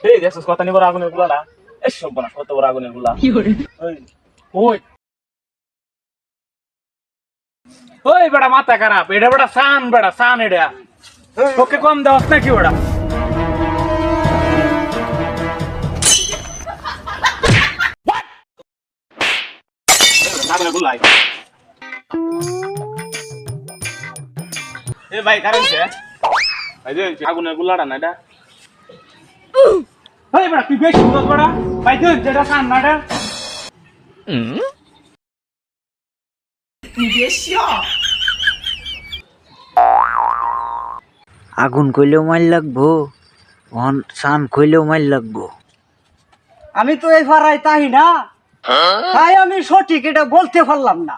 এই দেখছিস কত নি বড় আগুনের গুলাটা এই সব বনা কত বড় আগুনের গুলা ওই ওই ওই বেটা মাথা খারাপ এটা বেটা সান এটা তোকে কম দেওয়াস নাকি ওটা আগুনের গুলাই এ ভাই কারেন্ট ভাই যে আগুনের গুলাটা না এটা এই বেটা তুই বেশি বুঝছ বেটা ভাই তুই যেটা সান না এটা আগুন কইলেও মাইল লাগবো, সান কইলেও মাইল লাগবো। আমি তো এই ফারাই তাই না, তাই আমি সঠিক এটা বলতে পারলাম না।